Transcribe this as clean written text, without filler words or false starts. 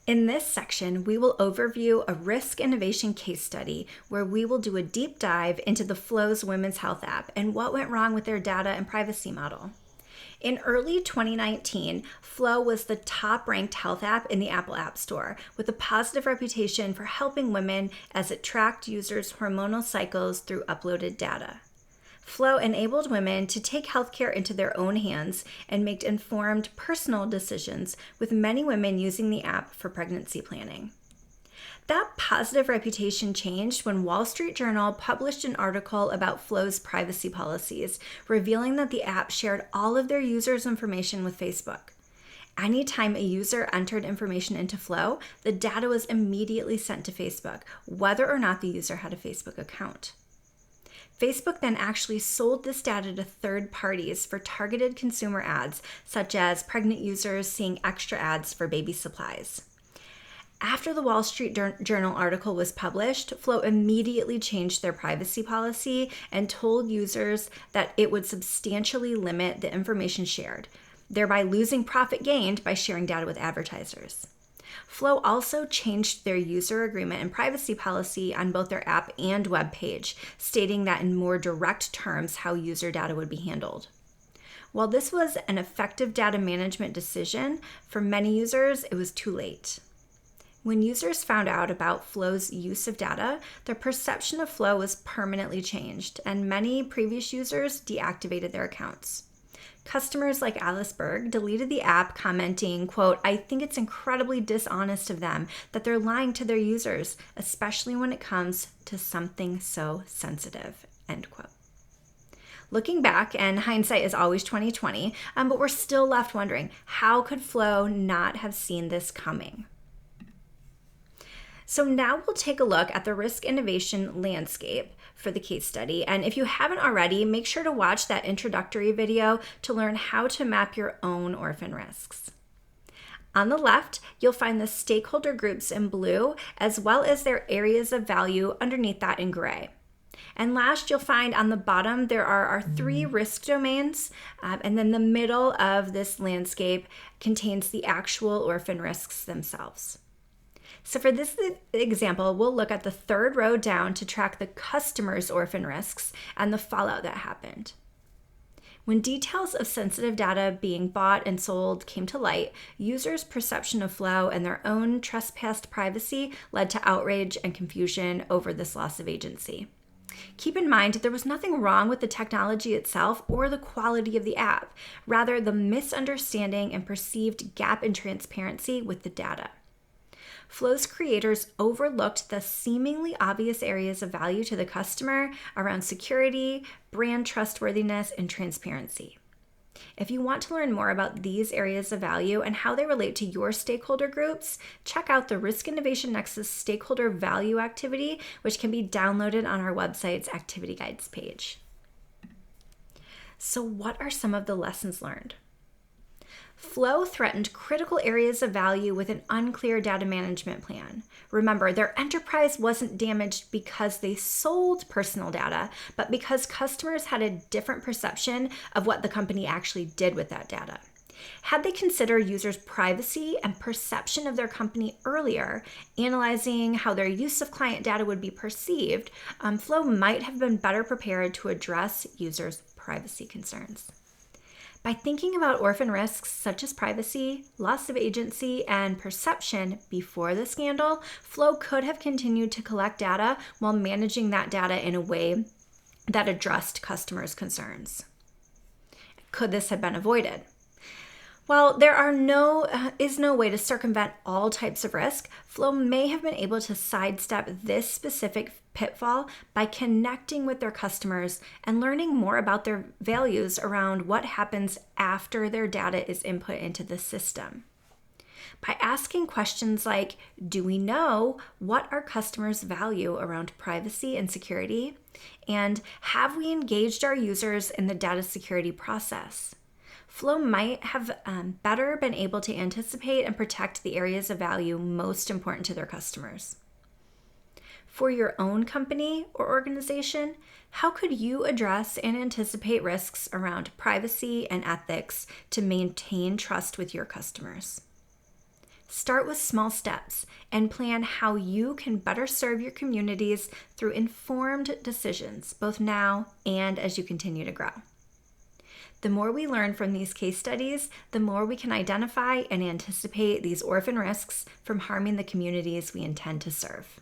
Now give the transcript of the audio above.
In this section, we will overview a risk innovation case study where we will do a deep dive into the Flo's women's health app and what went wrong with their data and privacy model. In early 2019, Flo was the top-ranked health app in the Apple App Store, with a positive reputation for helping women as it tracked users' hormonal cycles through uploaded data. Flo enabled women to take healthcare into their own hands and make informed personal decisions, with many women using the app for pregnancy planning. That positive reputation changed when Wall Street Journal published an article about Flo's privacy policies, revealing that the app shared all of their users' information with Facebook. Anytime a user entered information into Flo, the data was immediately sent to Facebook, whether or not the user had a Facebook account. Facebook then actually sold this data to third parties for targeted consumer ads, such as pregnant users seeing extra ads for baby supplies. After the Wall Street Journal article was published, Flo immediately changed their privacy policy and told users that it would substantially limit the information shared, thereby losing profit gained by sharing data with advertisers. Flo also changed their user agreement and privacy policy on both their app and web page, stating that in more direct terms how user data would be handled. While this was an effective data management decision, for many users, it was too late. When users found out about Flo's use of data, their perception of Flo was permanently changed, and many previous users deactivated their accounts. Customers like Alice Berg deleted the app, commenting, quote, "I think it's incredibly dishonest of them that they're lying to their users, especially when it comes to something so sensitive," end quote. Looking back, and hindsight is always 20/20, but we're still left wondering, how could Flo not have seen this coming? So now we'll take a look at the risk innovation landscape for the case study. And if you haven't already, make sure to watch that introductory video to learn how to map your own orphan risks. On the left, you'll find the stakeholder groups in blue, as well as their areas of value underneath that in gray. And last, you'll find on the bottom, there are our 3 risk domains, and then the middle of this landscape contains the actual orphan risks themselves. So for this example, we'll look at the 3rd row down to track the customer's orphan risks and the fallout that happened. When details of sensitive data being bought and sold came to light, users' perception of Flo and their own trespassed privacy led to outrage and confusion over this loss of agency. Keep in mind, there was nothing wrong with the technology itself or the quality of the app, rather the misunderstanding and perceived gap in transparency with the data. Flo's creators overlooked the seemingly obvious areas of value to the customer around security, brand trustworthiness, and transparency. If you want to learn more about these areas of value and how they relate to your stakeholder groups, check out the Risk Innovation Nexus Stakeholder Value Activity, which can be downloaded on our website's Activity Guides page. So what are some of the lessons learned? Flo threatened critical areas of value with an unclear data management plan. Remember, their enterprise wasn't damaged because they sold personal data, but because customers had a different perception of what the company actually did with that data. Had they considered users' privacy and perception of their company earlier, analyzing how their use of client data would be perceived, Flo might have been better prepared to address users' privacy concerns. By thinking about orphan risks such as privacy, loss of agency, and perception before the scandal, Flo could have continued to collect data while managing that data in a way that addressed customers' concerns. Could this have been avoided? While there is no way to circumvent all types of risk, Flo may have been able to sidestep this specific pitfall by connecting with their customers and learning more about their values around what happens after their data is input into the system. By asking questions like, do we know what our customers value around privacy and security? And have we engaged our users in the data security process? Flo might have better been able to anticipate and protect the areas of value most important to their customers. For your own company or organization, how could you address and anticipate risks around privacy and ethics to maintain trust with your customers? Start with small steps and plan how you can better serve your communities through informed decisions, both now and as you continue to grow. The more we learn from these case studies, the more we can identify and anticipate these orphan risks from harming the communities we intend to serve.